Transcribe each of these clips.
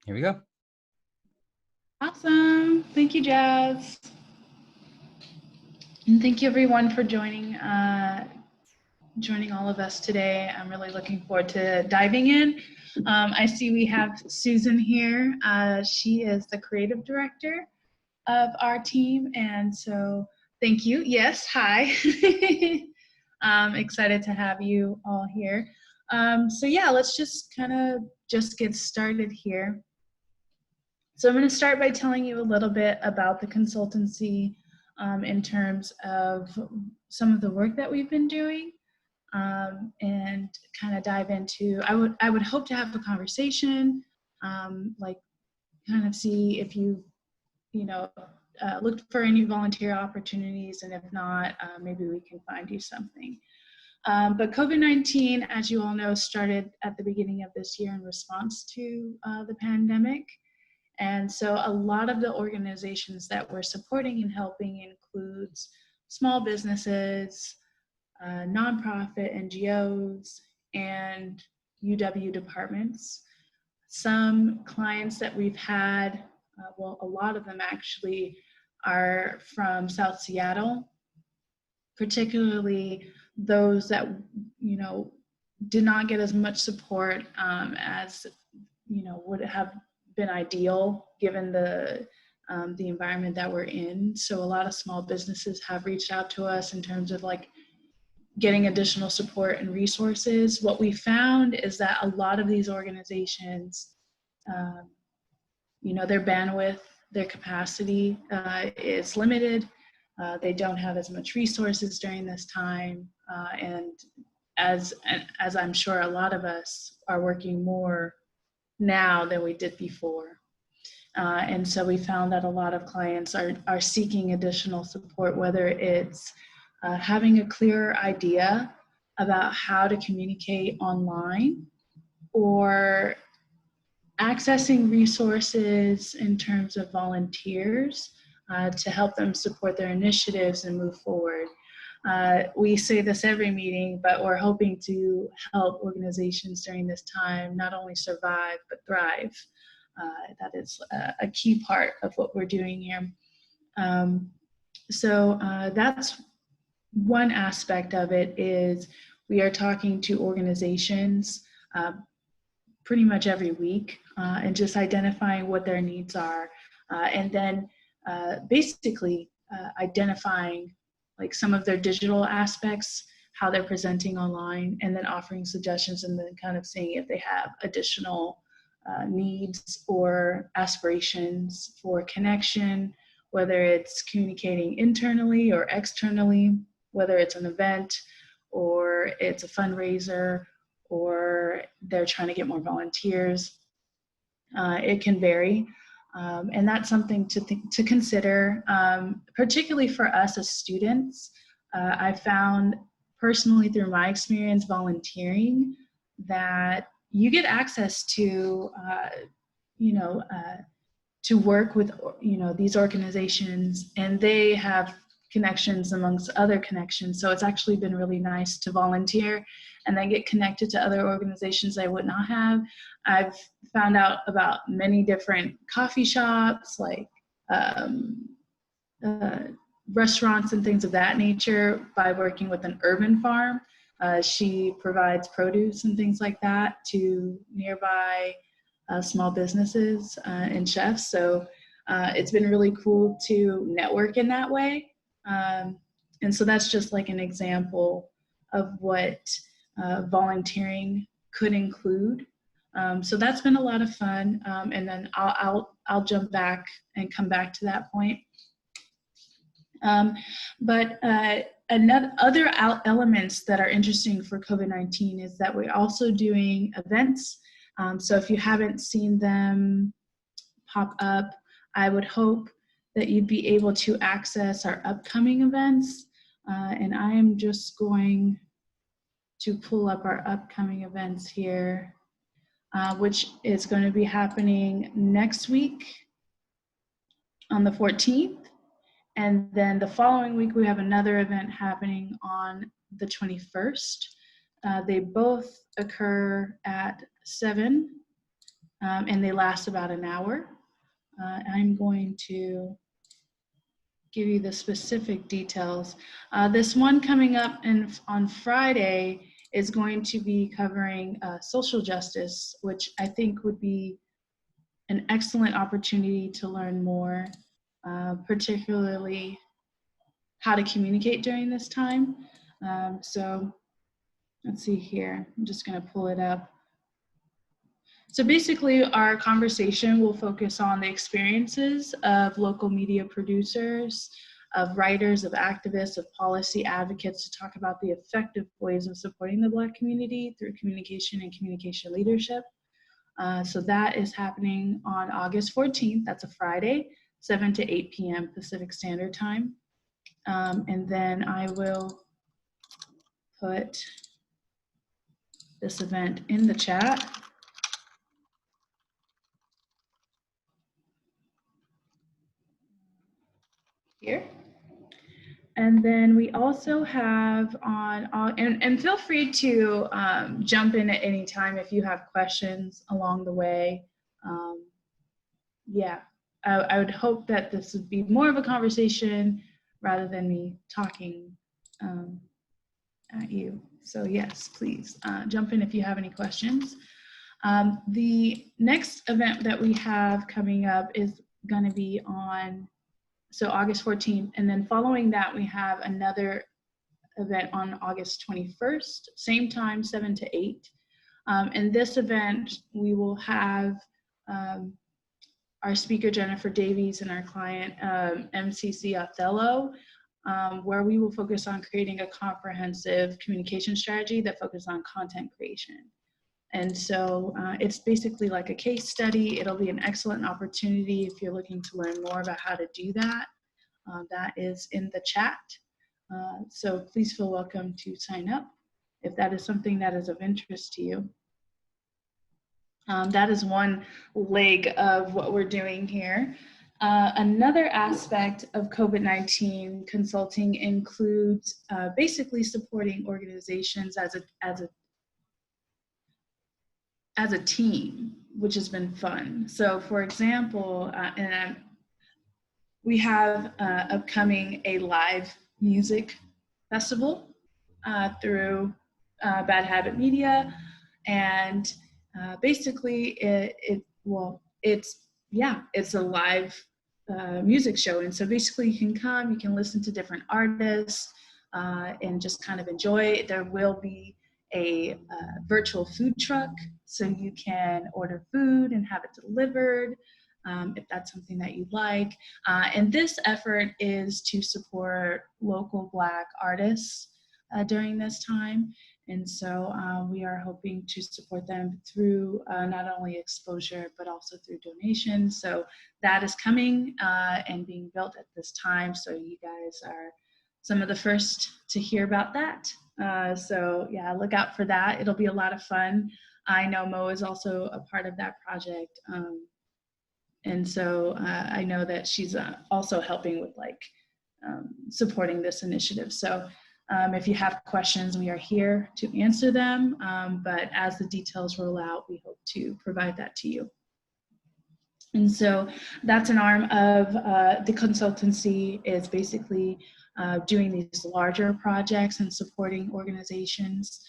Here we go. Awesome. Thank you, Jazz. And thank you everyone for joining all of us today. I'm really looking forward to diving in. I see we have Susan here. She is the creative director of our team. And so thank you. Yes, hi. I'm excited to have you all here. So yeah, let's just get started here. So I'm going to start by telling you a little bit about the consultancy in terms of some of the work that we've been doing, and kind of dive into, I would hope to have a conversation, like kind of see if you looked for any volunteer opportunities, and if not, maybe we can find you something. But COVID-19, as you all know, started at the beginning of this year in response to the pandemic. And so a lot of the organizations that we're supporting and helping includes small businesses, nonprofit NGOs, and UW departments. Some clients that we've had, well, a lot of them actually are from South Seattle, particularly those that, did not get as much support as, would have been ideal given the environment that we're in. So a lot of small businesses have reached out to us in terms of like getting additional support and resources. What we found is that a lot of these organizations, their bandwidth, their capacity is limited. They don't have as much resources during this time. And as I'm sure a lot of us are working more now than we did before. And so we found that a lot of clients are seeking additional support, whether it's having a clearer idea about how to communicate online, or accessing resources in terms of volunteers to help them support their initiatives and move forward. We say this every meeting, but we're hoping to help organizations during this time not only survive, but thrive. That is a key part of what we're doing here. So that's one aspect of it, is we are talking to organizations pretty much every week and just identifying what their needs are. And then basically identifying like some of their digital aspects, how they're presenting online, and then offering suggestions, and then kind of seeing if they have additional needs or aspirations for connection, whether it's communicating internally or externally, whether it's an event or it's a fundraiser, or they're trying to get more volunteers. It can vary. And that's something to consider, particularly for us as students. I found personally through my experience volunteering that you get access to, to work with, these organizations, and they have connections amongst other connections. So it's actually been really nice to volunteer and then get connected to other organizations I would not have. I've found out about many different coffee shops, like restaurants and things of that nature, by working with an urban farm. She provides produce and things like that to nearby small businesses and chefs. So it's been really cool to network in that way. And so that's just like an example of what volunteering could include. So that's been a lot of fun. And then I'll jump back and come back to that point. But other elements that are interesting for COVID-19 is that we're also doing events. So if you haven't seen them pop up, I would hope that you'd be able to access our upcoming events. And I am just going to pull up our upcoming events here, which is going to be happening next week on the 14th. And then the following week, we have another event happening on the 21st. They both occur at 7 and they last about an hour. I'm going to give you the specific details. This one coming up on Friday is going to be covering social justice, which I think would be an excellent opportunity to learn more, particularly how to communicate during this time. So let's see here, I'm just gonna pull it up. So basically our conversation will focus on the experiences of local media producers, of writers, of activists, of policy advocates to talk about the effective ways of supporting the Black community through communication and communication leadership. So that is happening on August 14th, that's a Friday, 7 to 8 p.m. Pacific Standard Time. And then I will put this event in the chat. Here. And then we also have on, and feel free to jump in at any time if you have questions along the way. Yeah, I would hope that this would be more of a conversation rather than me talking at you. So yes, please jump in if you have any questions. The next event that we have coming up is going to be on August 14th, and then following that we have another event on August 21st, same time, 7 to 8. In this event, we will have our speaker Jennifer Davies and our client MCC Othello, where we will focus on creating a comprehensive communication strategy that focuses on content creation. And so it's basically like a case study. It'll be an excellent opportunity if you're looking to learn more about how to do that. That is in the chat. So please feel welcome to sign up if that is something that is of interest to you. That is one leg of what we're doing here. Another aspect of COVID-19 consulting includes basically supporting organizations as a team, which has been fun. So for example, we have upcoming a live music festival through Bad Habit Media, and basically it's a live music show. And so basically you can come, you can listen to different artists and just kind of enjoy. There will be a virtual food truck, so you can order food and have it delivered if that's something that you like. And this effort is to support local Black artists during this time. And so we are hoping to support them through not only exposure, but also through donations. So that is coming and being built at this time. So you guys are some of the first to hear about that. So yeah, look out for that. It'll be a lot of fun. I know Mo is also a part of that project. And so I know that she's also helping with supporting this initiative. So if you have questions, we are here to answer them. But as the details roll out, we hope to provide that to you. And so that's an arm of the consultancy, is basically doing these larger projects and supporting organizations.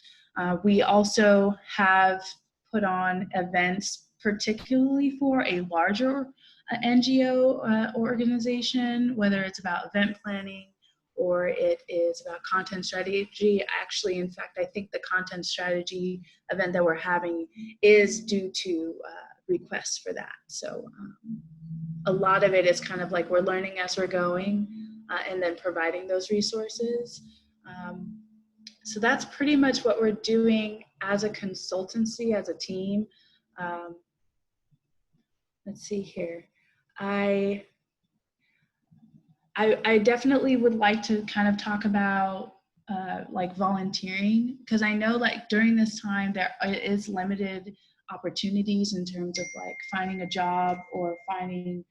We also have put on events particularly for a larger NGO organization, whether it's about event planning or it is about content strategy. Actually, in fact, I think the content strategy event that we're having is due to requests for that. So a lot of it is kind of like we're learning as we're going and then providing those resources. So that's pretty much what we're doing as a consultancy, as a team. Let's see here. I definitely would like to kind of talk about like volunteering, because I know like during this time there is limited opportunities in terms of like finding a job or finding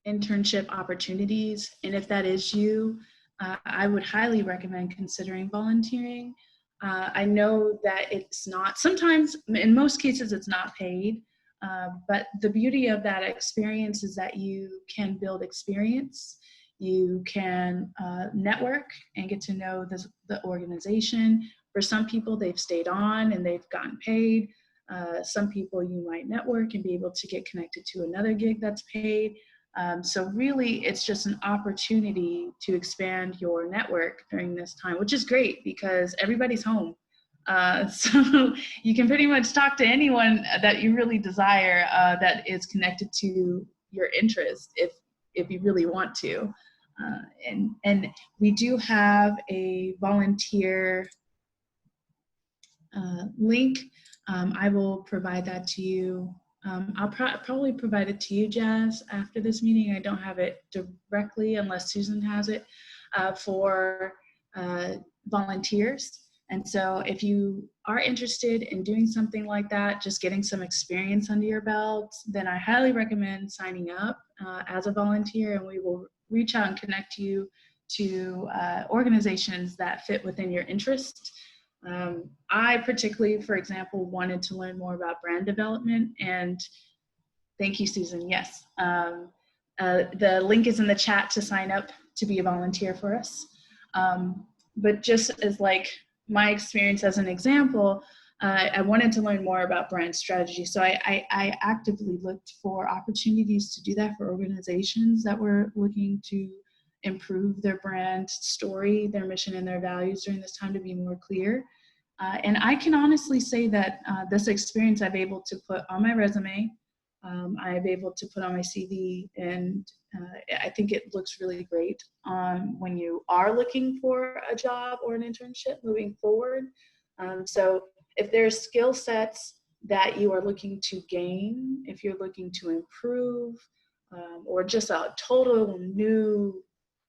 internship opportunities. And if that is you, I would highly recommend considering volunteering. I know that it's not, sometimes, in most cases, it's not paid. But the beauty of that experience is that you can build experience. You can network and get to know the organization. For some people, they've stayed on and they've gotten paid. Some people you might network and be able to get connected to another gig that's paid. So really, it's just an opportunity to expand your network during this time, which is great because everybody's home. So you can pretty much talk to anyone that you really desire that is connected to your interest if you really want to. And we do have a volunteer link. I will provide that to you. I'll probably provide it to you, Jazz, after this meeting. I don't have it directly unless Susan has it for volunteers. And so if you are interested in doing something like that, just getting some experience under your belt, then I highly recommend signing up as a volunteer, and we will reach out and connect you to organizations that fit within your interest. I particularly, for example, wanted to learn more about brand development, and thank you, Susan. Yes, the link is in the chat to sign up to be a volunteer for us. But just as like my experience as an example, I wanted to learn more about brand strategy. So I actively looked for opportunities to do that for organizations that were looking to improve their brand story, their mission, and their values during this time to be more clear. And I can honestly say that this experience I've able to put on my resume, I've able to put on my CV, and I think it looks really great when you are looking for a job or an internship moving forward. So if there's skill sets that you are looking to gain, if you're looking to improve, or just a total new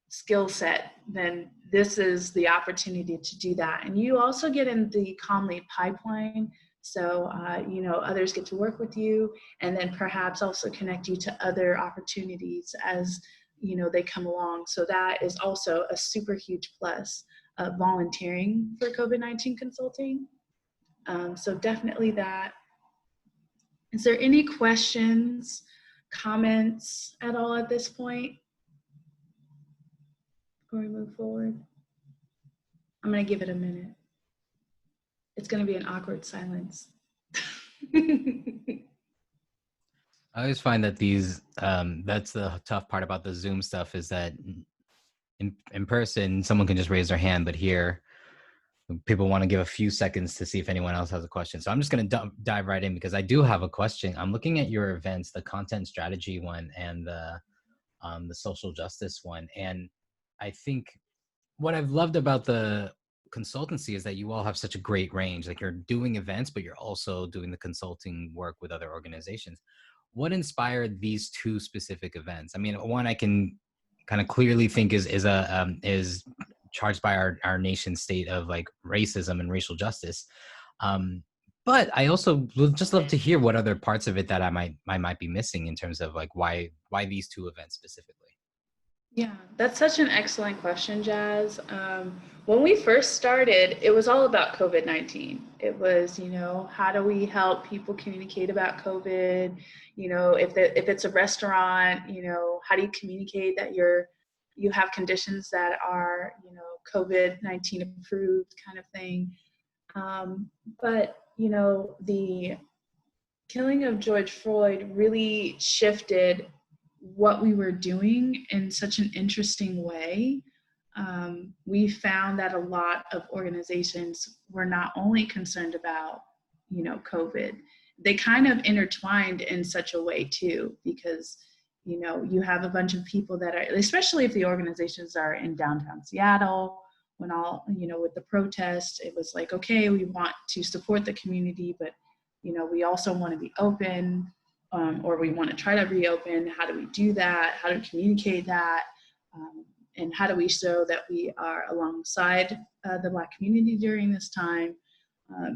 skill set, then this is the opportunity to do that. And you also get in the Comm Lead pipeline. So, you know, others get to work with you and then perhaps also connect you to other opportunities as, you know, they come along. So that is also a super huge plus of volunteering for COVID-19 consulting. So definitely that. Is there any questions, comments at all at this point before we move forward? I'm going to give it a minute. It's going to be an awkward silence. I always find that these, that's the tough part about the Zoom stuff, is that in person, someone can just raise their hand, but here, people want to give a few seconds to see if anyone else has a question. So I'm just going to dive right in because I do have a question. I'm looking at your events, the content strategy one and the social justice one. And I think what I've loved about the consultancy is that you all have such a great range. Like, you're doing events, but you're also doing the consulting work with other organizations. What inspired these two specific events? I mean, one I can kind of clearly think is charged by our nation's state of like racism and racial justice. But I also would just love to hear what other parts of it that I might be missing in terms of like why these two events specifically. Yeah, that's such an excellent question, Jazz. When we first started, it was all about COVID-19. It was, you know, how do we help people communicate about COVID? You know, if it's a restaurant, you know, how do you communicate that you have conditions that are, you know, COVID-19 approved kind of thing. But, you know, the killing of George Floyd really shifted what we were doing in such an interesting way. We found that a lot of organizations were not only concerned about, you know, COVID, they kind of intertwined in such a way too, because, you know, you have a bunch of people that are, especially if the organizations are in downtown Seattle, when all, you know, with the protests, it was like, okay, we want to support the community, but, you know, we also want to be open. Or we want to try to reopen. How do we do that? How do we communicate that? And how do we show that we are alongside the Black community during this time?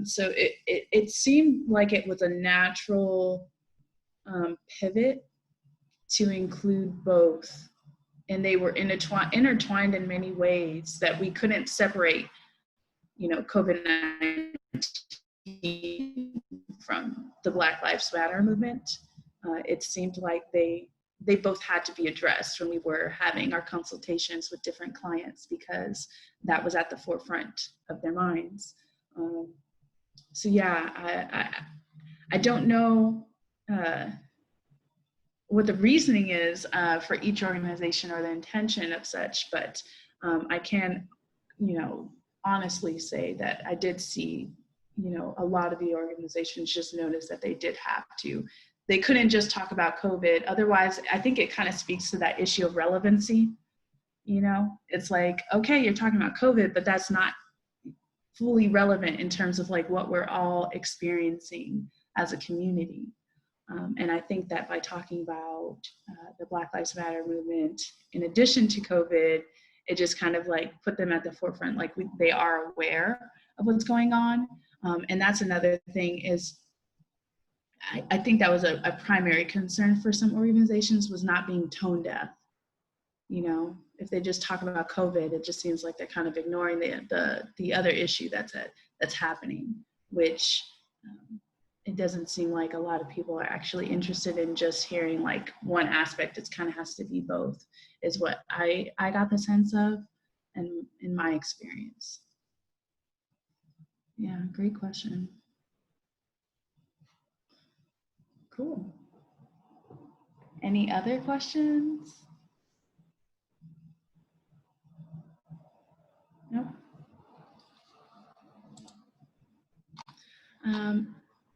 So it seemed like it was a natural pivot to include both. And they were intertwined in many ways that we couldn't separate COVID-19 from the Black Lives Matter movement. It seemed like they both had to be addressed when we were having our consultations with different clients, because that was at the forefront of their minds. So yeah, I don't know what the reasoning is for each organization or the intention of such, but I can, honestly say that I did see, a lot of the organizations just noticed that they did have to. They couldn't just talk about COVID. Otherwise, I think it kind of speaks to that issue of relevancy. It's like, okay, you're talking about COVID, but that's not fully relevant in terms of like what we're all experiencing as a community. And I think that by talking about the Black Lives Matter movement, in addition to COVID, it just kind of like put them at the forefront, like they are aware of what's going on. And that's another thing is, I think that was a primary concern for some organizations, was not being tone deaf. If they just talk about COVID, it just seems like they're kind of ignoring the other issue that's happening, which it doesn't seem like a lot of people are actually interested in just hearing like one aspect. It kind of has to be both, is what I got the sense of, and in my experience. Yeah, great question. Cool. Any other questions? Nope.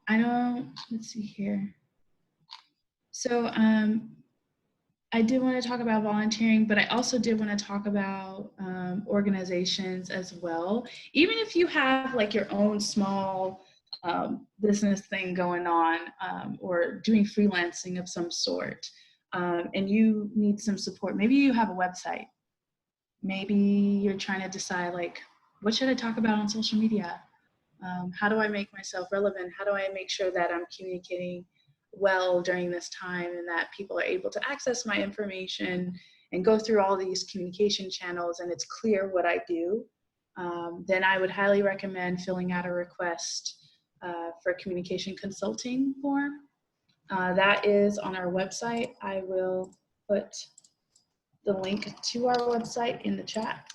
I don't, let's see here. So I did want to talk about volunteering, but I also did want to talk about organizations as well. Even if you have like your own small business thing going on, or doing freelancing of some sort, and you need some support. Maybe you have a website. Maybe you're trying to decide like, what should I talk about on social media? How do I make myself relevant? How do I make sure that I'm communicating well during this time and that people are able to access my information and go through all these communication channels and it's clear what I do? Then I would highly recommend filling out a request for a communication consulting form. That is on our website. I will put the link to our website in the chat.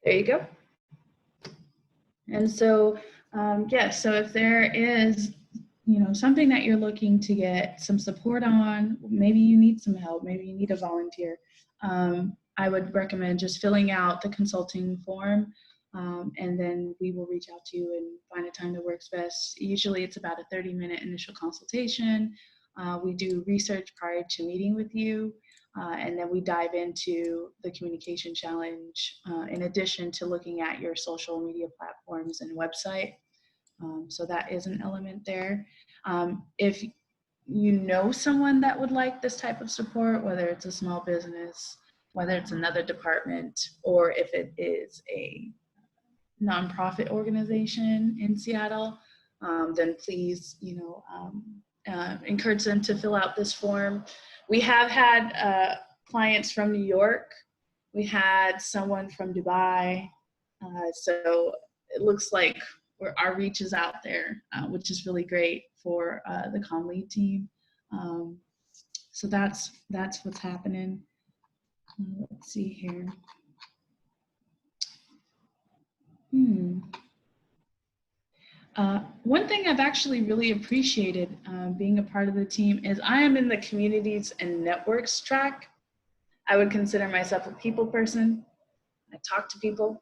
There you go. And so, so if there is, something that you're looking to get some support on, maybe you need some help, maybe you need a volunteer, I would recommend just filling out the consulting form, and then we will reach out to you and find a time that works best. Usually it's about a 30-minute initial consultation. We do research prior to meeting with you. And then we dive into the communication challenge, in addition to looking at your social media platforms and website. So that is an element there. If you know someone that would like this type of support, whether it's a small business, whether it's another department, or if it is a nonprofit organization in Seattle, then please, encourage them to fill out this form. We have had clients from New York. We had someone from Dubai. So it looks like our reach is out there, which is really great for the Comm Lead team. So that's what's happening. Let's see here. One thing I've actually really appreciated being a part of the team is I am in the communities and networks track. I would consider myself a people person. I talk to people.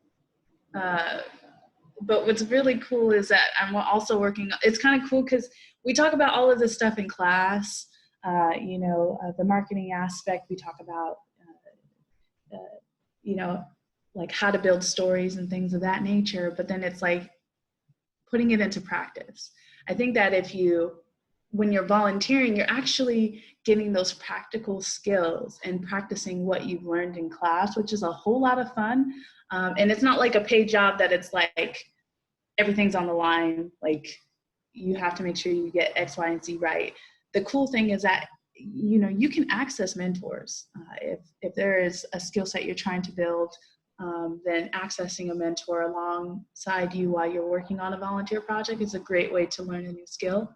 But what's really cool is that I'm also working, it's kind of cool because we talk about all of this stuff in class, the marketing aspect, we talk about, like how to build stories and things of that nature, but then it's like putting it into practice. I think that if you when you're volunteering, you're actually getting those practical skills and practicing what you've learned in class, which is a whole lot of fun. And it's not like a paid job that it's like everything's on the line, like you have to make sure you get X, Y, and Z right. The cool thing is that, you know, you can access mentors. If there is a skill set you're trying to build, then accessing a mentor alongside you while you're working on a volunteer project is a great way to learn a new skill.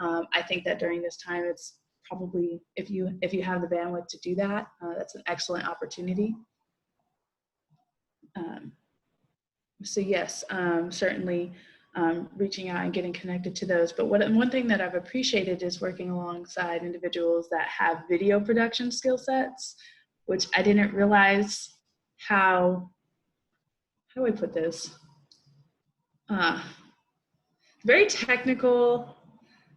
I think that during this time, it's probably, if you have the bandwidth to do that, that's an excellent opportunity. So yes, certainly reaching out and getting connected to those. But one thing that I've appreciated is working alongside individuals that have video production skill sets, which I didn't realize how do I put this? Very technical.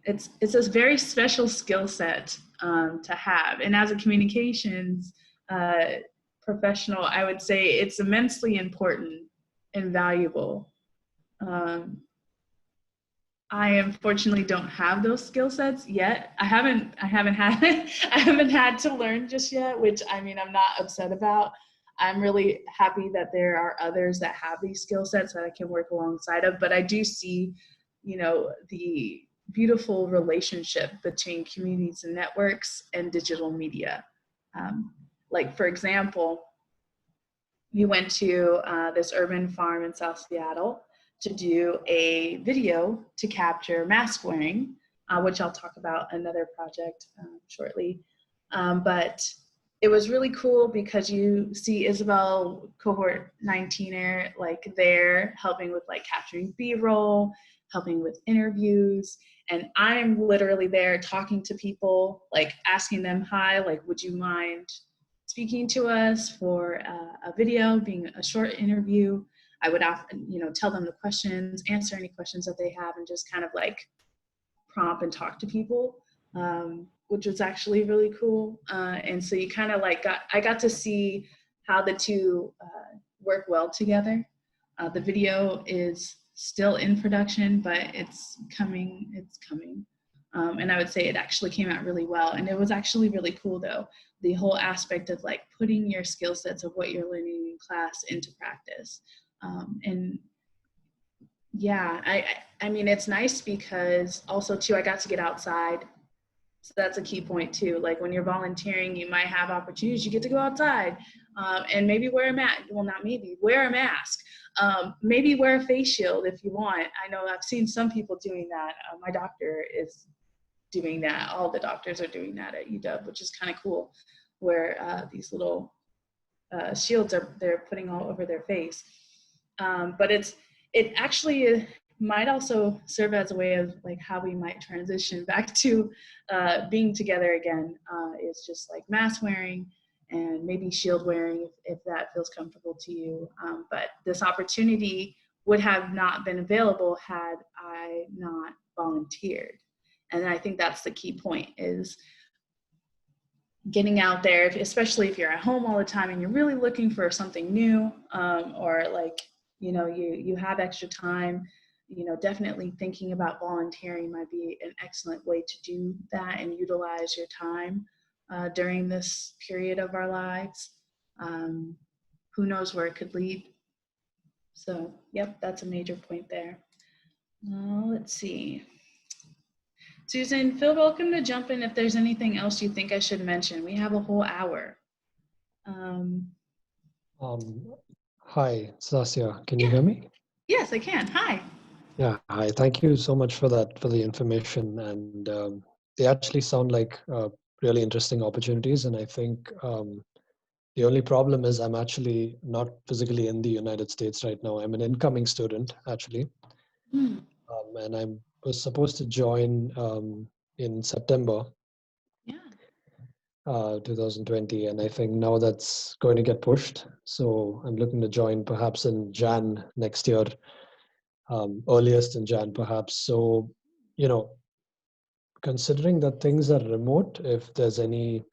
It's a very special skill set to have. And as a communications professional, I would say it's immensely important and valuable. I unfortunately don't have those skill sets yet. I haven't had to learn just yet, which I mean, I'm not upset about. I'm really happy that there are others that have these skill sets that I can work alongside of, but I do see, you know, the beautiful relationship between communities and networks and digital media. Like for example, we went to this urban farm in South Seattle to do a video to capture mask wearing, which I'll talk about another project shortly. But it was really cool because you see Isabel, cohort 19er, like there helping with like capturing B-roll, helping with interviews. And I'm literally there talking to people, like asking them, hi, like, would you mind speaking to us for a video, being a short interview? I would often, you know, tell them the questions, answer any questions that they have, and just kind of like prompt and talk to people, which was actually really cool. And so you kind of like I got to see how the two work well together. The video is still in production, but it's coming. And I would say it actually came out really well. And it was actually really cool though, the whole aspect of like putting your skill sets of what you're learning in class into practice. And yeah, I mean, it's nice because also too, I got to get outside. So that's a key point too. Like when you're volunteering, you might have opportunities, you get to go outside and maybe wear a mask. Well, not maybe, wear a mask. Maybe wear a face shield if you want. I know I've seen some people doing that. My doctor is doing that. All the doctors are doing that at UW, which is kind of cool, where these little shields they're putting all over their face. But it actually might also serve as a way of like how we might transition back to being together again. It's just like mask wearing and maybe shield wearing if that feels comfortable to you. But this opportunity would have not been available had I not volunteered. And I think that's the key point, is getting out there, especially if you're at home all the time and you're really looking for something new, or like, you know, you have extra time, you know, definitely thinking about volunteering might be an excellent way to do that and utilize your time during this period of our lives. Who knows where it could lead. So, yep, that's a major point there. Let's see. Susan, feel welcome to jump in if there's anything else you think I should mention. We have a whole hour. Hi, Sasya. Can you hear me? Yes, I can. Hi. Yeah, hi. Thank you so much for that, for the information. And they actually sound like really interesting opportunities. And I think the only problem is I'm actually not physically in the United States right now. I'm an incoming student, actually. And I was supposed to join in September 2020. And I think now that's going to get pushed. So I'm looking to join perhaps in Jan next year. Earliest in Jan, perhaps. So, you know, considering that things are remote, if there's any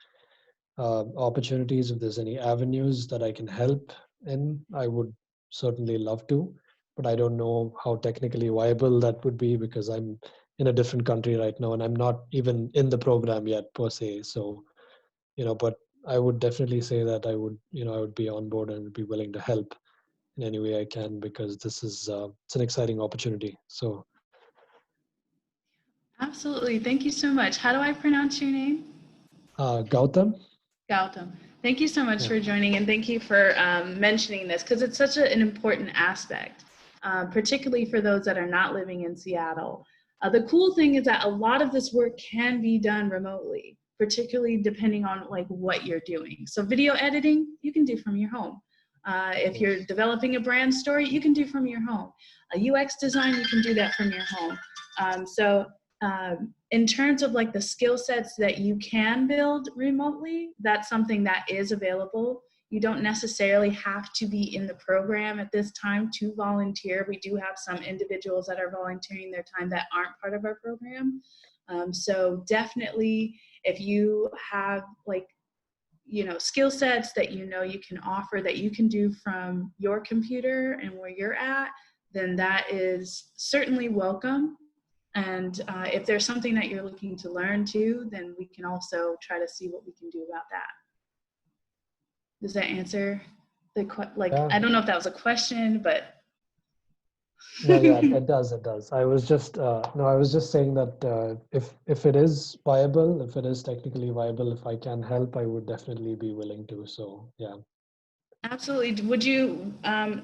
opportunities, if there's any avenues that I can help in, I would certainly love to. But I don't know how technically viable that would be because I'm in a different country right now, and I'm not even in the program yet per se. So, but I would definitely say that I would be on board and would be willing to help in any way I can, because this is it's an exciting opportunity. So Absolutely. Thank you so much. How do I pronounce your name? Gautam. Gautam. Thank you so much Yeah. for joining, and thank you for mentioning this, because it's such an important aspect, particularly for those that are not living in Seattle. The cool thing is that a lot of this work can be done remotely, particularly depending on like what you're doing. So video editing, you can do from your home. If you're developing a brand story, you can do from your home. A UX design, you can do that from your home. In terms of like the skill sets that you can build remotely, that's something that is available. You don't necessarily have to be in the program at this time to volunteer. We do have some individuals that are volunteering their time that aren't part of our program. So definitely, if you have like, skill sets that you can offer, that you can do from your computer and where you're at, then that is certainly welcome. And if there's something that you're looking to learn too, then we can also try to see what we can do about that. Does that answer the Yeah. I don't know if that was a question, but. No, yeah, it does. I was just saying that if it is viable, if it is technically viable, if I can help, I would definitely be willing to. So yeah. Absolutely. Would you,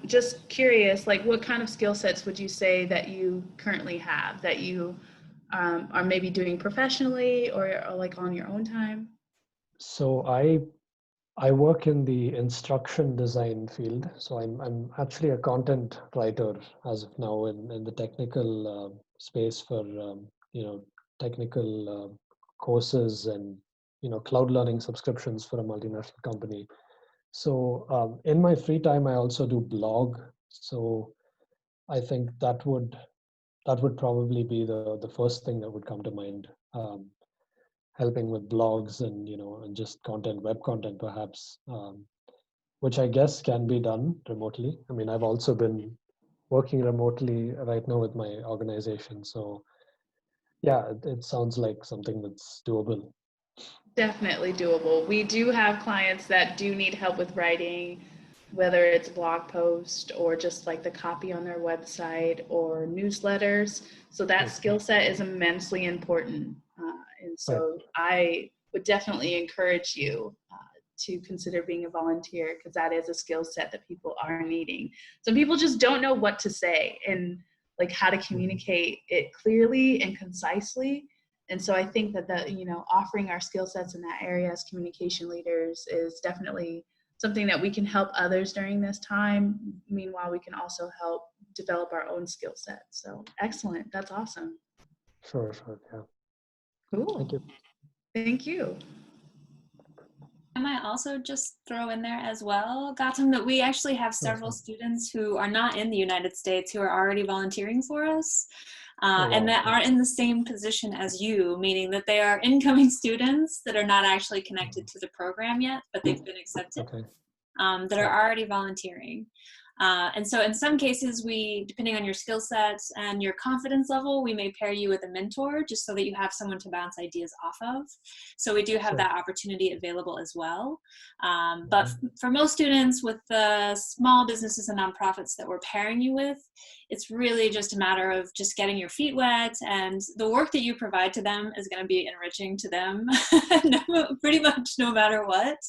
just curious, like what kind of skill sets would you say that you currently have that you are maybe doing professionally or like on your own time? So I work in the instruction design field. So I'm actually a content writer as of now in the technical space for technical courses and cloud learning subscriptions for a multinational company. So in my free time, I also do blog. So I think that would probably be the first thing that would come to mind. Helping with blogs and just web content perhaps, which I guess can be done remotely. I mean, I've also been working remotely right now with my organization. So yeah, it sounds like something that's doable. Definitely doable. We do have clients that do need help with writing, whether it's blog post or just like the copy on their website or newsletters. So that skill set is immensely important. And so I would definitely encourage you to consider being a volunteer, because that is a skill set that people are needing. Some people just don't know what to say and like how to communicate it clearly and concisely. And so I think that offering our skill sets in that area as communication leaders is definitely something that we can help others during this time. Meanwhile, we can also help develop our own skill sets. So excellent. That's awesome. Sure, yeah. Cool. Thank you. Thank you. I might also just throw in there as well, Gautam, that we actually have several students who are not in the United States who are already volunteering for us. And that are in the same position as you, meaning that they are incoming students that are not actually connected to the program yet, but they've been accepted, that are already volunteering. And so in some cases, depending on your skill sets and your confidence level, we may pair you with a mentor just so that you have someone to bounce ideas off of. So we do have that opportunity available as well. But for most students with the small businesses and nonprofits that we're pairing you with, it's really just a matter of just getting your feet wet, and the work that you provide to them is going to be enriching to them pretty much no matter what,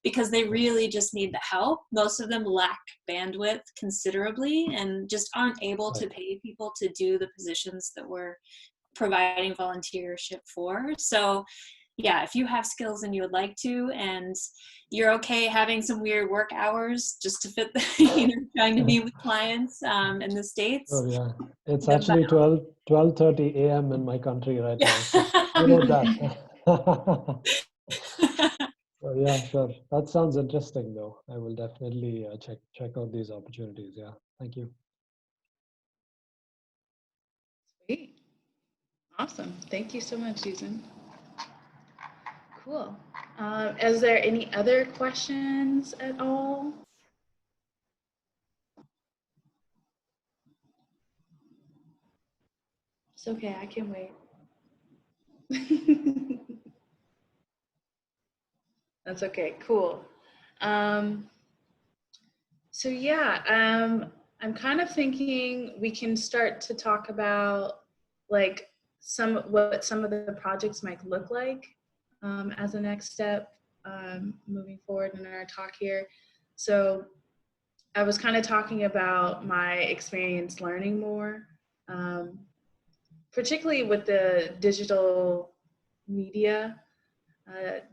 because they really just need the help. Most of them lack bandwidth considerably and just aren't able to pay people to do the positions that we're providing volunteership for. So yeah, if you have skills and you would like to, and you're okay having some weird work hours just to fit the, trying to be with clients in the States. Oh yeah, it's actually 12:30 a.m. in my country right now. So you know that. Oh, yeah, sure. That sounds interesting though. I will definitely check out these opportunities. Yeah, thank you. Sweet. Awesome. Thank you so much, Susan. Cool. Is there any other questions at all? So okay, I can wait. That's okay, cool. So yeah, I'm kind of thinking we can start to talk about like what some of the projects might look like as a next step moving forward in our talk here. So I was kind of talking about my experience learning more, particularly with the digital media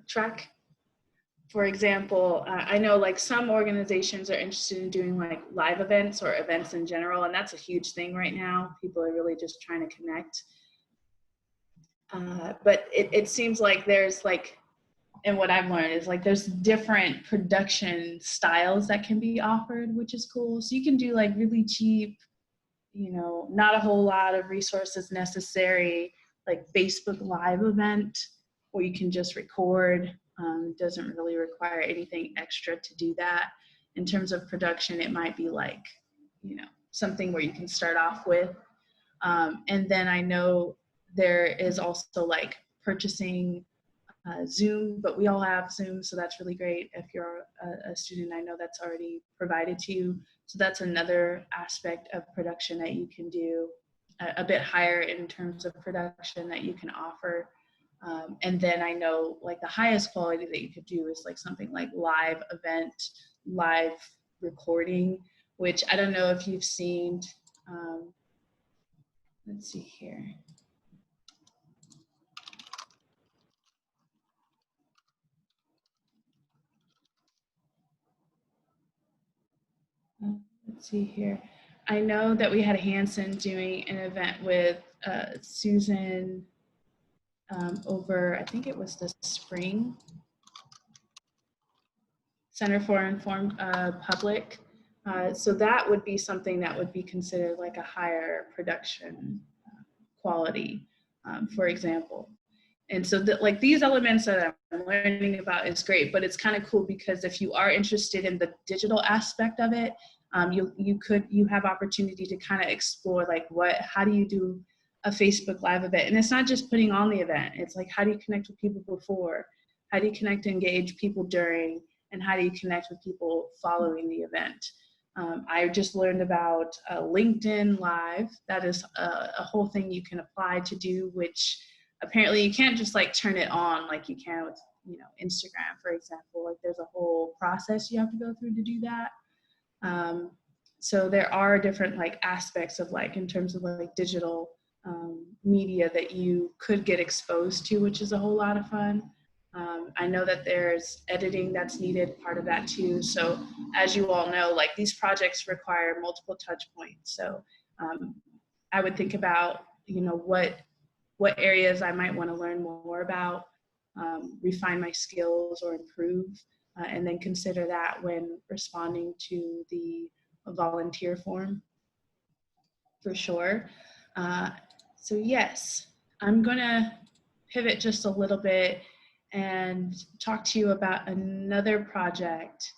track. For example, I know like some organizations are interested in doing like live events or events in general, and that's a huge thing right now. People are really just trying to connect. But it seems like there's like, and what I've learned is like there's different production styles that can be offered, which is cool. So you can do like really cheap, you know, not a whole lot of resources necessary, like Facebook Live event, where you can just record. Doesn't really require anything extra to do that. In terms of production, it might be like, you know, something where you can start off with. And then I know there is also like purchasing Zoom, but we all have Zoom, so that's really great. If you're a student, I know that's already provided to you. So that's another aspect of production that you can do, a bit higher in terms of production that you can offer. And then I know like the highest quality that you could do is like something like live event, live recording, which I don't know if you've seen. Let's see here. Let's see here. I know that we had Hanson doing an event with Susan over, I think it was the spring, Center for Informed Public. So that would be something that would be considered like a higher production quality, for example. And so like these elements that I'm learning about is great, but it's kind of cool because if you are interested in the digital aspect of it, you have opportunity to kind of explore like how do you do a Facebook Live event? And it's not just putting on the event. It's like, how do you connect with people before? How do you connect and engage people during? And how do you connect with people following the event? I just learned about LinkedIn Live. That is a whole thing you can apply to do, which apparently you can't just like turn it on like you can with, you know, Instagram, for example. Like there's a whole process you have to go through to do that. So there are different like aspects of like in terms of like digital media that you could get exposed to, which is a whole lot of fun. I know that there's editing that's needed, part of that too. So as you all know, like these projects require multiple touch points. So I would think about, you know, what areas I might want to learn more about, refine my skills or improve, and then consider that when responding to the volunteer form, for sure. So yes, I'm gonna pivot just a little bit and talk to you about another project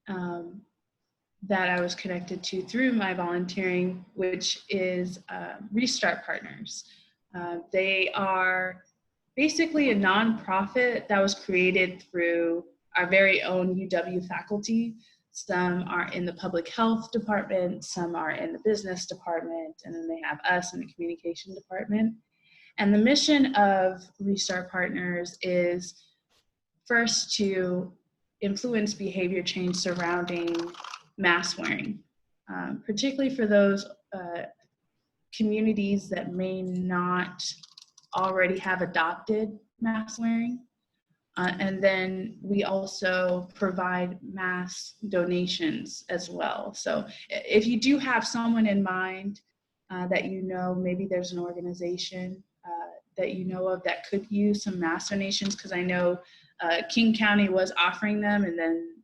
that I was connected to through my volunteering, which is Restart Partners. They are basically a nonprofit that was created through our very own UW faculty. Some are in the public health department, some are in the business department, and then they have us in the communication department. And the mission of Restart Partners is first to influence behavior change surrounding mask wearing, particularly for those communities that may not already have adopted mask wearing. And then we also provide mask donations as well. So if you do have someone in mind that you know, maybe there's an organization that you know of that could use some mask donations, because I know King County was offering them and then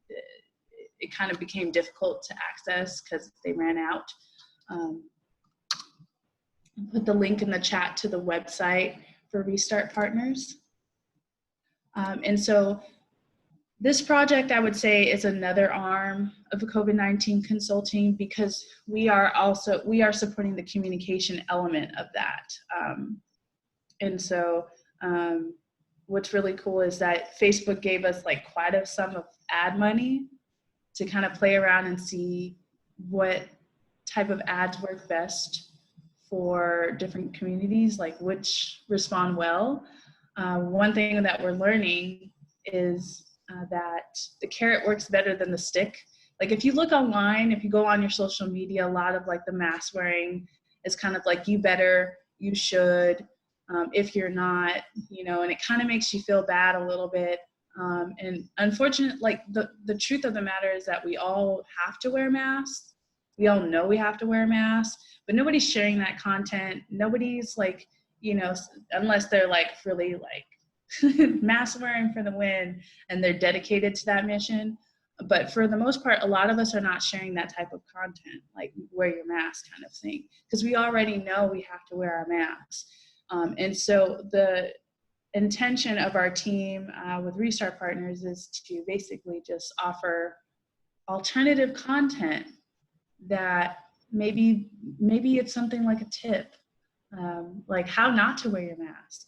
it kind of became difficult to access because they ran out. I'll put the link in the chat to the website for Restart Partners. And so This project, I would say, is another arm of COVID-19 consulting, because we are supporting the communication element of that. And so what's really cool is that Facebook gave us like quite a sum of ad money to kind of play around and see what type of ads work best for different communities, like which respond well. One thing that we're learning is that the carrot works better than the stick. Like if you look online, if you go on your social media, a lot of like the mask wearing is kind of like, you better, you should, if you're not, you know, and it kind of makes you feel bad a little bit. And unfortunately, like the truth of the matter is that we all have to wear masks. We all know we have to wear masks, but nobody's sharing that content. Nobody's like, you know, unless they're like really like mask wearing for the win and they're dedicated to that mission. But for the most part, a lot of us are not sharing that type of content, like wear your mask kind of thing, because we already know we have to wear our masks. And so the intention of our team with Restart Partners is to basically just offer alternative content that maybe it's something like a tip, like how not to wear your mask,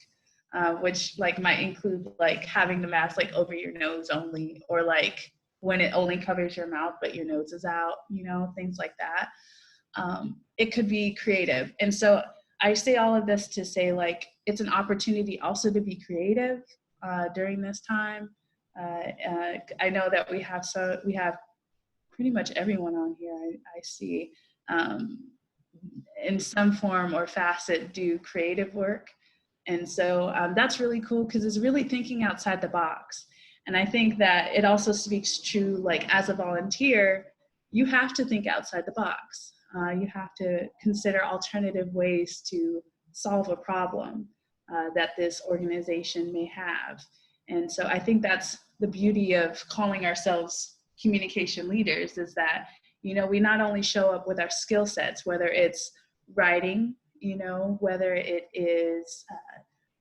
which like might include like having the mask like over your nose only, or like when it only covers your mouth but your nose is out, you know, things like that. It could be creative. And so I say all of this to say, like, it's an opportunity also to be creative during this time. I know that we have pretty much everyone on here I see in some form or facet do creative work. And so that's really cool, because it's really thinking outside the box. And I think that it also speaks true, like as a volunteer, you have to think outside the box. You have to consider alternative ways to solve a problem that this organization may have. And so I think that's the beauty of calling ourselves communication leaders, is that, you know, we not only show up with our skill sets, whether it's writing, you know, whether it is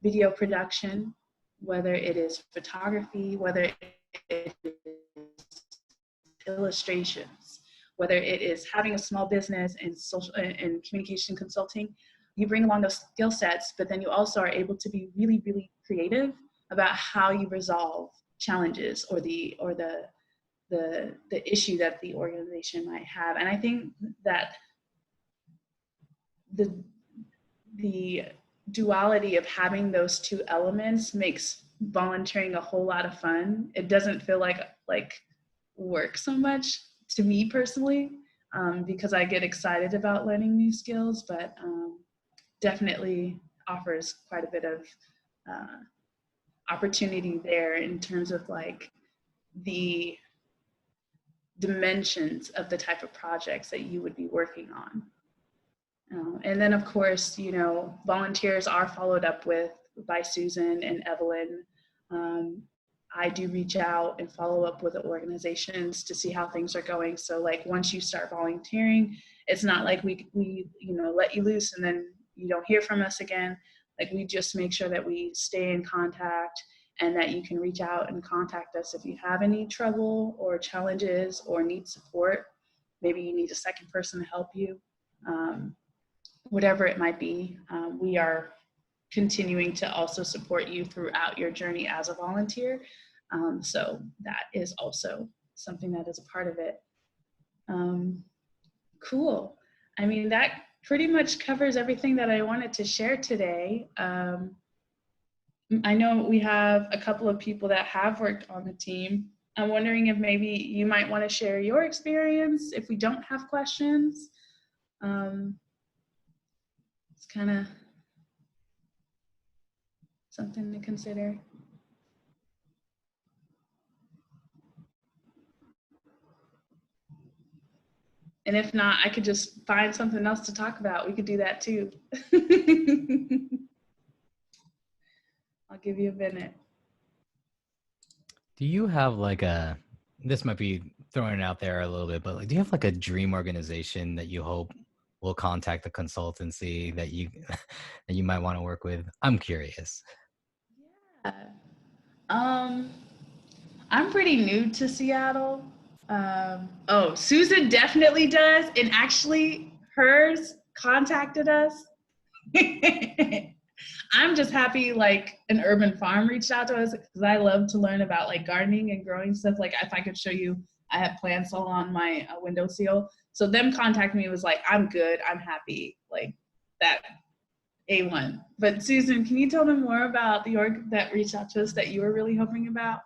video production, whether it is photography, whether it is illustrations, whether it is having a small business and social and communication consulting. You bring along those skill sets, but then you also are able to be really, really creative about how you resolve challenges or the issue that the organization might have. And I think that the duality of having those two elements makes volunteering a whole lot of fun. It doesn't feel like work so much to me personally, because I get excited about learning new skills, but definitely offers quite a bit of opportunity there in terms of like the dimensions of the type of projects that you would be working on. And then of course, you know, volunteers are followed up with by Susan and Evelyn. I do reach out and follow up with the organizations to see how things are going. So like once you start volunteering, it's not like we you know, let you loose and then you don't hear from us again. Like we just make sure that we stay in contact and that you can reach out and contact us if you have any trouble or challenges or need support. Maybe you need a second person to help you. Whatever it might be, we are continuing to also support you throughout your journey as a volunteer. So that is also something that is a part of it. Cool. I mean, that pretty much covers everything that I wanted to share today. I know we have a couple of people that have worked on the team. I'm wondering if maybe you might want to share your experience if we don't have questions. It's kind of something to consider. And if not, I could just find something else to talk about. We could do that too. I'll give you a minute. Do you have like this might be throwing it out there a little bit, but like, do you have like a dream organization that you hope will contact the consultancy that you that you might want to work with? I'm curious. Yeah. I'm pretty new to Seattle. Oh, Susan definitely does. And actually, hers contacted us. I'm just happy like an urban farm reached out to us because I love to learn about like gardening and growing stuff. Like if I could show you, I have plants all on my windowsill. So them contacting me was like, I'm good, I'm happy, like that A1. But Susan, can you tell them more about the org that reached out to us that you were really hoping about?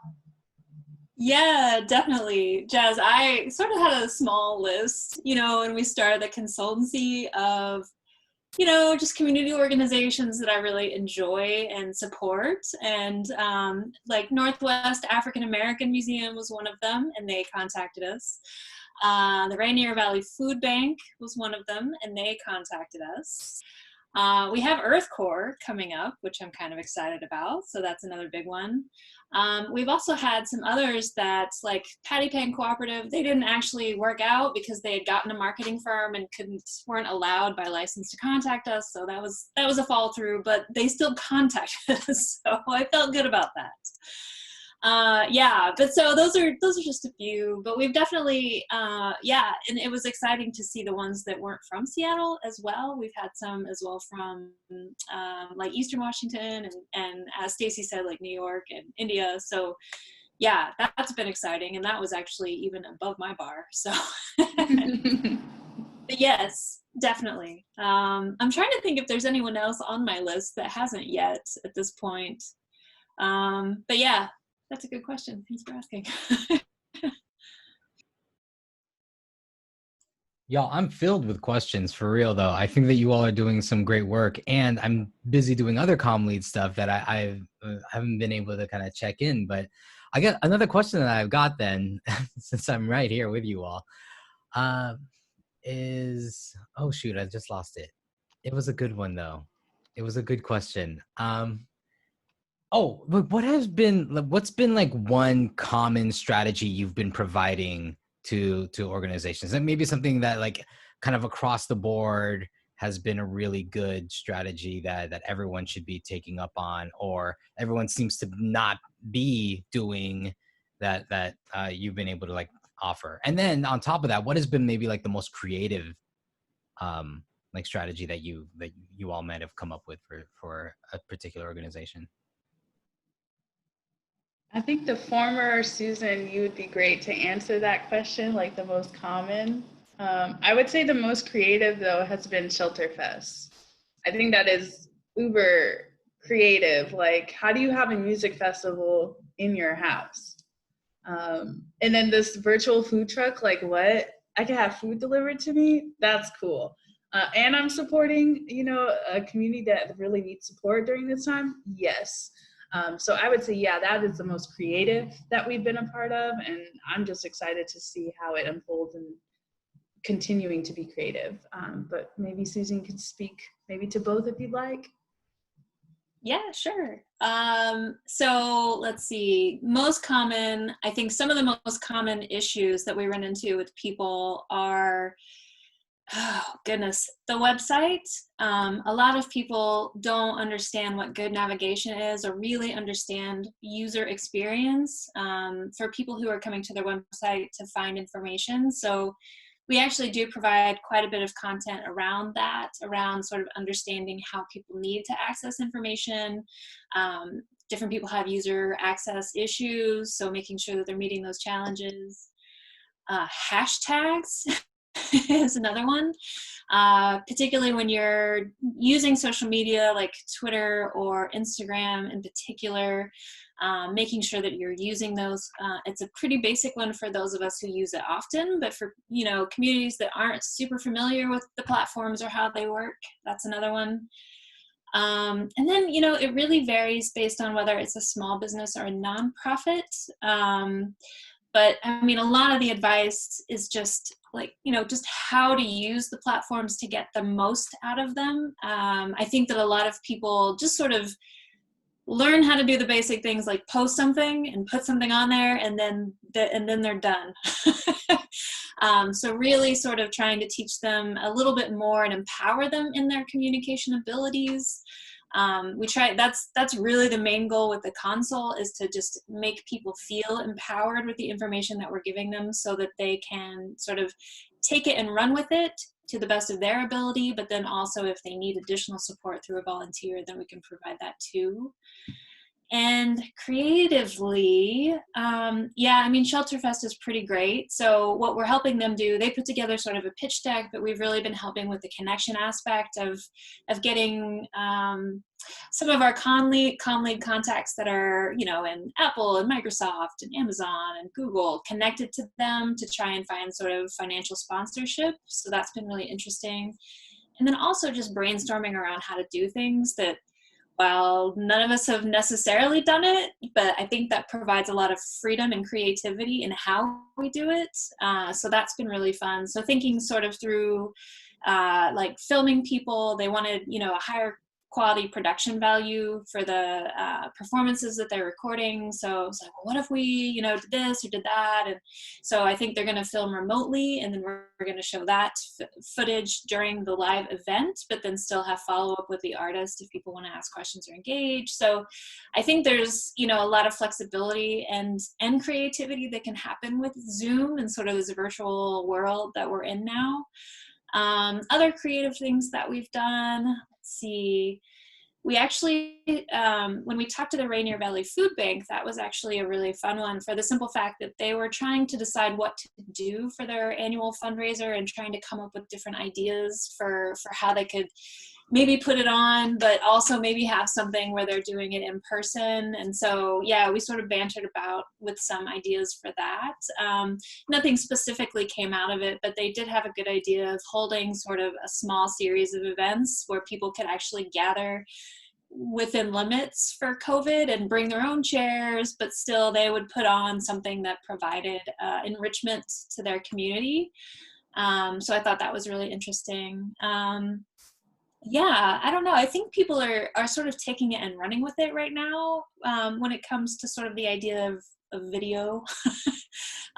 Yeah, definitely. Jazz, I sort of had a small list, when we started the consultancy of just community organizations that I really enjoy and support. And like Northwest African American Museum was one of them, and they contacted us. The Rainier Valley Food Bank was one of them, and they contacted us. We have Earth Corps coming up, which I'm kind of excited about. So that's another big one. We've also had some others that, like Patty Pan Cooperative, they didn't actually work out because they had gotten a marketing firm and weren't allowed by license to contact us. So that was a fall through, but they still contacted us. So I felt good about that. Yeah, but so those are just a few, but we've definitely, yeah, and it was exciting to see the ones that weren't from Seattle as well. We've had some as well from like Eastern Washington and as Stacy said, like New York and India. So yeah, that's been exciting. And that was actually even above my bar. So, but yes, definitely. I'm trying to think if there's anyone else on my list that hasn't yet at this point. But yeah. That's a good question. Thanks for asking. Y'all, I'm filled with questions for real though. I think that you all are doing some great work, and I'm busy doing other Comm Lead stuff that I haven't been able to kind of check in. But I got another question that I've got then, since I'm right here with you all, is, oh shoot, I just lost it. It was a good one though. It was a good question. Oh, but what's been like one common strategy you've been providing to organizations? And maybe something that like kind of across the board has been a really good strategy that everyone should be taking up on, or everyone seems to not be doing that you've been able to like offer. And then on top of that, what has been maybe like the most creative like strategy that you all might have come up with for a particular organization? I think the former Susan, you would be great to answer that question, like the most common. I would say the most creative, though, has been Shelterfest. I think that is uber creative. Like, how do you have a music festival in your house? And then this virtual food truck, like what? I can have food delivered to me? That's cool. And I'm supporting, a community that really needs support during this time? Yes. So I would say, yeah, that is the most creative that we've been a part of. And I'm just excited to see how it unfolds and continuing to be creative. But maybe Susan can speak maybe to both if you'd like. Yeah, sure. So let's see, most common, I think some of the most common issues that we run into with people are, oh goodness, the website. A lot of people don't understand what good navigation is or really understand user experience for people who are coming to their website to find information. So we actually do provide quite a bit of content around that, around sort of understanding how people need to access information. Different people have user access issues, so making sure that they're meeting those challenges. Hashtags is another one, particularly when you're using social media like Twitter or Instagram in particular, making sure that you're using those. It's a pretty basic one for those of us who use it often, but for communities that aren't super familiar with the platforms or how they work, that's another one. And then it really varies based on whether it's a small business or a nonprofit. But I mean, a lot of the advice is just like, just how to use the platforms to get the most out of them. I think that a lot of people just sort of learn how to do the basic things like post something and put something on there, and then they're done. So really sort of trying to teach them a little bit more and empower them in their communication abilities. We try, that's really the main goal with the console, is to just make people feel empowered with the information that we're giving them, so that they can sort of take it and run with it to the best of their ability. But then also, if they need additional support through a volunteer, then we can provide that too. And creatively, yeah, I mean, Shelterfest is pretty great. So what we're helping them do, they put together sort of a pitch deck, but we've really been helping with the connection aspect of getting some of our Comm Lead contacts that are, you know, in Apple and Microsoft and Amazon and Google, connected to them to try and find sort of financial sponsorship. So that's been really interesting. And then also just brainstorming around how to do things that, well, none of us have necessarily done it, but I think that provides a lot of freedom and creativity in how we do it. So that's been really fun. So thinking sort of through like filming people, they wanted, you know, a higher quality production value for the performances that they're recording. So it's like, well, what if we, you know, did this or did that? And so I think they're going to film remotely, and then we're going to show that footage during the live event, but then still have follow up with the artist if people want to ask questions or engage. So I think there's, you know, a lot of flexibility and creativity that can happen with Zoom and sort of this virtual world that we're in now. Other creative things that we've done, let's see, we actually, when we talked to the Rainier Valley Food Bank, that was actually a really fun one, for the simple fact that they were trying to decide what to do for their annual fundraiser and trying to come up with different ideas for how they could maybe put it on, but also maybe have something where they're doing it in person. And so, yeah, we sort of bantered about with some ideas for that. Nothing specifically came out of it, but they did have a good idea of holding sort of a small series of events where people could actually gather within limits for COVID and bring their own chairs, but still they would put on something that provided enrichment to their community. So I thought that was really interesting. Yeah, I don't know. I think people are sort of taking it and running with it right now when it comes to sort of the idea of video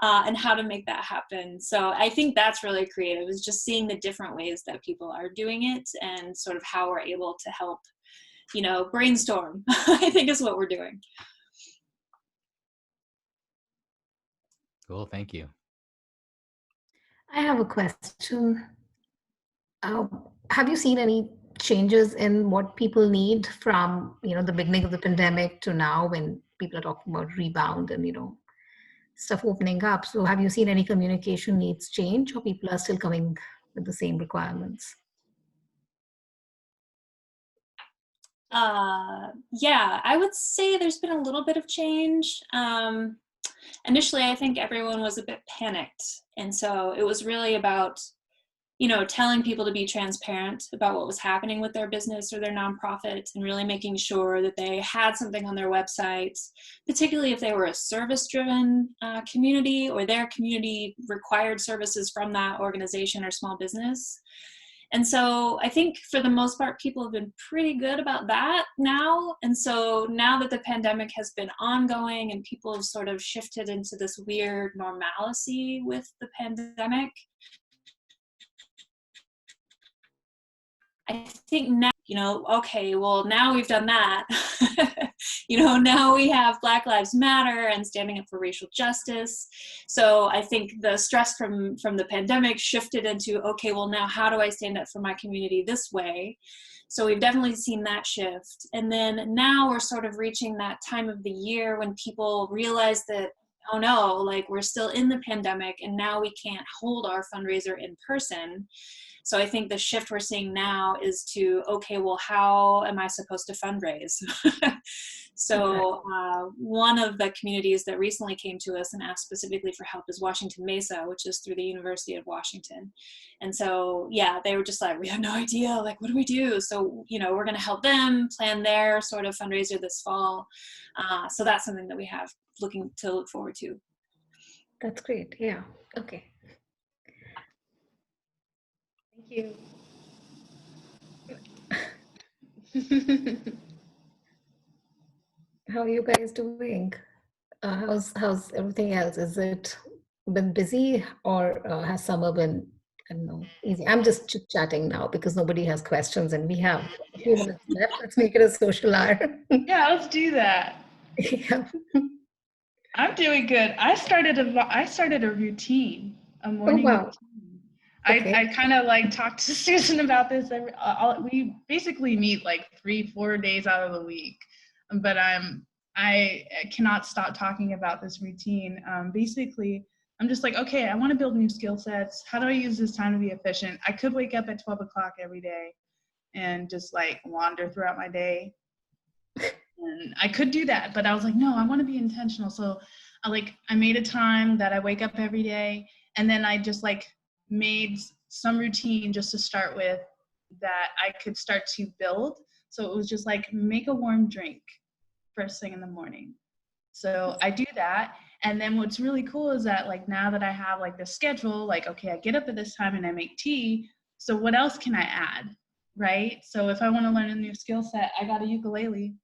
and how to make that happen. So I think that's really creative, is just seeing the different ways that people are doing it and sort of how we're able to help, you know, brainstorm, I think is what we're doing. Cool, thank you. I have a question. Have you seen any changes in what people need from, you know, the beginning of the pandemic to now, when people are talking about rebound and, you know, stuff opening up? So have you seen any communication needs change, or people are still coming with the same requirements? Yeah, I would say there's been a little bit of change. Initially, I think everyone was a bit panicked. And so it was really about, you know, telling people to be transparent about what was happening with their business or their nonprofit, and really making sure that they had something on their website, particularly if they were a service-driven community, or their community required services from that organization or small business. And so I think for the most part, people have been pretty good about that now. And so now that the pandemic has been ongoing and people have sort of shifted into this weird normalcy with the pandemic, I think now, you know, okay, well, now we've done that. You know, now we have Black Lives Matter and standing up for racial justice. So I think the stress from the pandemic shifted into, okay, well, now how do I stand up for my community this way? So we've definitely seen that shift. And then now we're sort of reaching that time of the year when people realize that, oh no, like we're still in the pandemic and now we can't hold our fundraiser in person. So I think the shift we're seeing now is to, okay, well, how am I supposed to fundraise? So one of the communities that recently came to us and asked specifically for help is Washington Mesa, which is through the University of Washington. And so, yeah, they were just like, we have no idea, like, what do we do? So, you know, we're going to help them plan their sort of fundraiser this fall. So that's something that we have to look forward to. That's great. Yeah. Okay. Thank you. How are you guys doing? How's everything else? Is it been busy, or has summer been I don't know, easy. I'm just chit-chatting now because nobody has questions and we have a few minutes left. Let's make it a social hour. Yeah, let's do that. Yeah. I'm doing good. I started a routine, a Oh, morning wow. routine. Okay. I kind of like talked to Susan about this. We basically meet like 3-4 days out of the week, but I cannot stop talking about this routine. Basically, I'm just like, okay, I want to build new skill sets. How do I use this time to be efficient? I could wake up at 12 o'clock every day and just like wander throughout my day. And I could do that, but I was like, no, I want to be intentional. So I made a time that I wake up every day, and then I just like made some routine just to start with that I could start to build. So it was just like make a warm drink first thing in the morning. So I do that. And then what's really cool is that like now that I have like the schedule, like, okay, I get up at this time and I make tea. So what else can I add? Right? So if I want to learn a new skill set, I got a ukulele.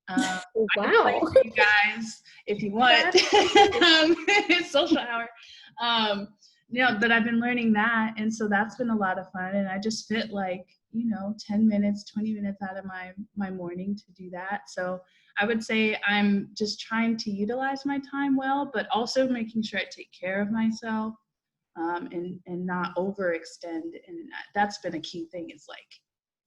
I can play Wow. for you guys if you want. It's social hour. But I've been learning that, and so that's been a lot of fun. And I just fit 10 minutes, 20 minutes out of my morning to do that. So I would say I'm just trying to utilize my time well, but also making sure I take care of myself, and not overextend. And that's been a key thing. Is like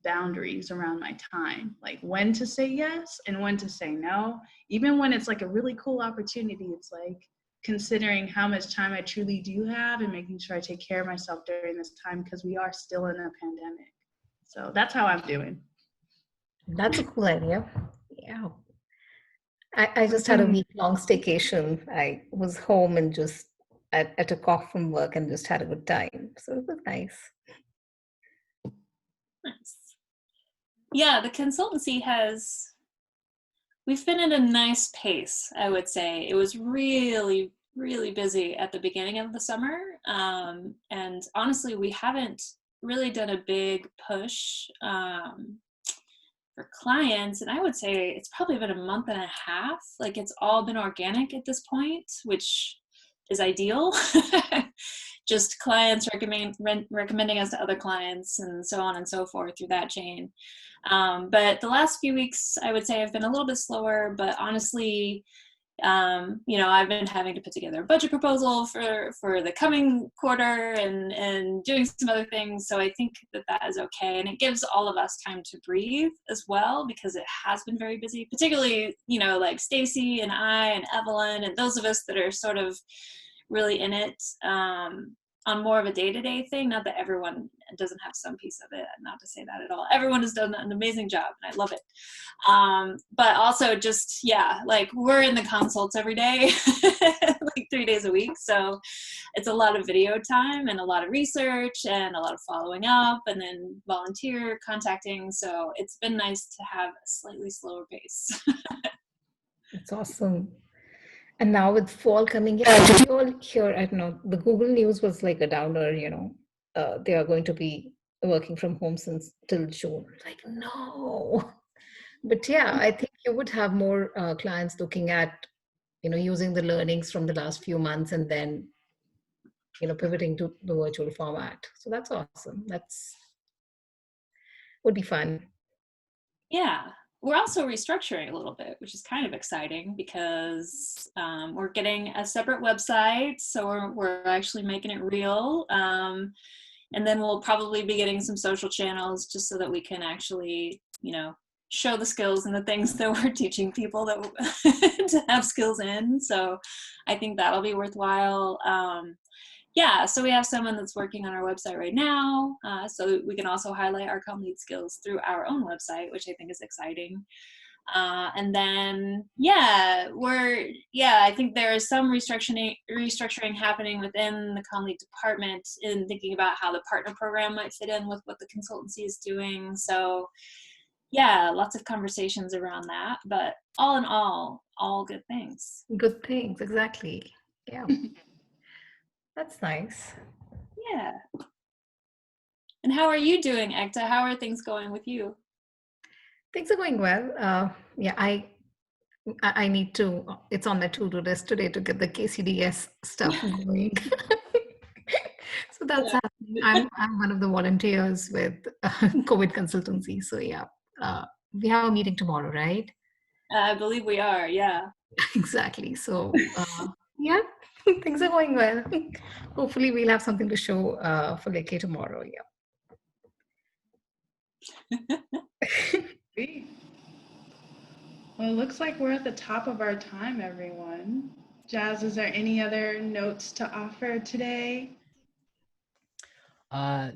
boundaries around my time, like when to say yes and when to say no. Even when it's like a really cool opportunity, it's like considering how much time I truly do have and making sure I take care of myself during this time, because we are still in a pandemic. So that's how I'm doing. That's a cool idea. Yeah. I just had a week-long staycation. I was home and just I took off from work and just had a good time. So it was nice. Nice. Yeah, the consultancy we've been at a nice pace, I would say. It was really, really busy at the beginning of the summer. And honestly, we haven't really done a big push for clients. And I would say it's probably been a month and a half. Like it's all been organic at this point, which is ideal. Just clients recommending us to other clients and so on and so forth through that chain. But the last few weeks, I would say, have been a little bit slower, but honestly, I've been having to put together a budget proposal for the coming quarter and doing some other things. So I think that is okay. And it gives all of us time to breathe as well, because it has been very busy, particularly, like Stacy and I and Evelyn and those of us that are sort of really in it on more of a day-to-day thing. Not that everyone doesn't have some piece of it, not to say that at all. Everyone has done an amazing job and I love it. But also just, like we're in the consults every day, like 3 days a week. So it's a lot of video time and a lot of research and a lot of following up and then volunteer contacting. So it's been nice to have a slightly slower pace. That's awesome. And now with fall coming, did you all hear, I don't know, the Google News was like a downer, they are going to be working from home till June. Like, no. But yeah, I think you would have more clients looking at, using the learnings from the last few months and then, pivoting to the virtual format. So that's awesome. Would be fun. Yeah. We're also restructuring a little bit, which is kind of exciting because we're getting a separate website. So we're actually making it real. And then we'll probably be getting some social channels just so that we can actually, show the skills and the things that we're teaching people that to have skills in. So I think that'll be worthwhile. So we have someone that's working on our website right now, so we can also highlight our Comm Lead skills through our own website, which I think is exciting. And then, I think there is some restructuring happening within the Comm Lead department in thinking about how the partner program might fit in with what the consultancy is doing. So lots of conversations around that, but all in all good things. Good things, exactly. Yeah. That's nice. Yeah. And how are you doing, Ekta? How are things going with you? Things are going well. I need to, it's on my to-do list today to get the KCDS stuff going. So that's happening. I'm one of the volunteers with COVID consultancy. So yeah, we have a meeting tomorrow, right? I believe we are, yeah. Exactly. So yeah, things are going well. Hopefully, we'll have something to show for Lekki tomorrow. Yeah. Great. Well, it looks like we're at the top of our time, everyone. Jazz, is there any other notes to offer today?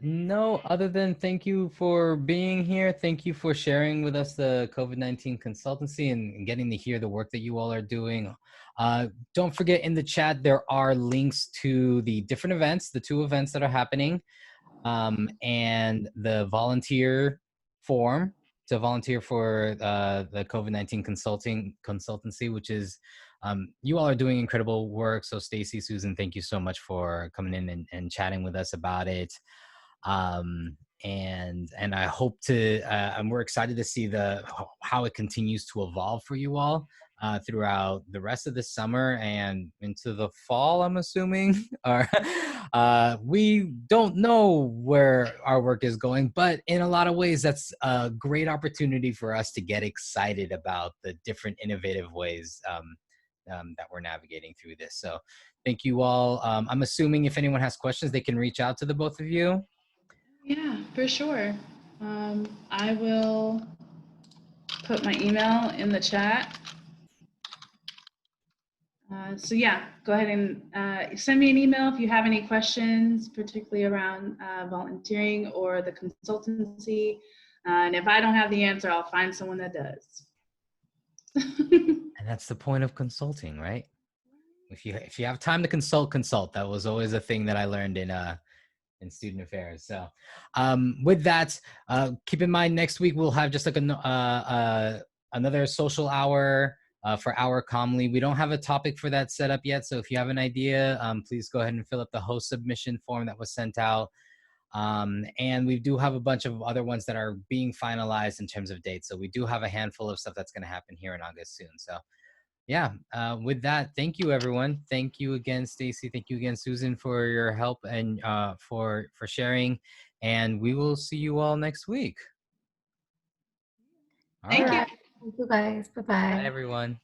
No, other than thank you for being here. Thank you for sharing with us the COVID-19 consultancy and getting to hear the work that you all are doing. Don't forget, in the chat, there are links to the different events, the 2 events that are happening, and the volunteer form to volunteer for the COVID-19 consultancy, which is, you all are doing incredible work. So Stacy, Susan, thank you so much for coming in and chatting with us about it. And I hope to, and we're excited to see how it continues to evolve for you all throughout the rest of the summer and into the fall, I'm assuming. Or we don't know where our work is going, but in a lot of ways, that's a great opportunity for us to get excited about the different innovative ways that we're navigating through this. So thank you all. I'm assuming if anyone has questions, they can reach out to the both of you. Yeah, for sure. I will put my email in the chat. So yeah, go ahead and send me an email if you have any questions, particularly around volunteering or the consultancy. And if I don't have the answer, I'll find someone that does. And that's the point of consulting, right? If you have time to consult. That was always a thing that I learned in student affairs. So with that, keep in mind next week we'll have just like another social hour for our Comm Lead. We don't have a topic for that set up yet. So if you have an idea, please go ahead and fill up the host submission form that was sent out. And we do have a bunch of other ones that are being finalized in terms of dates. So we do have a handful of stuff that's going to happen here in August soon. So yeah, with that, thank you, everyone. Thank you again, Stacy. Thank you again, Susan, for your help and for sharing. And we will see you all next week. Thank you. Thank you, guys. Bye-bye. Bye, everyone.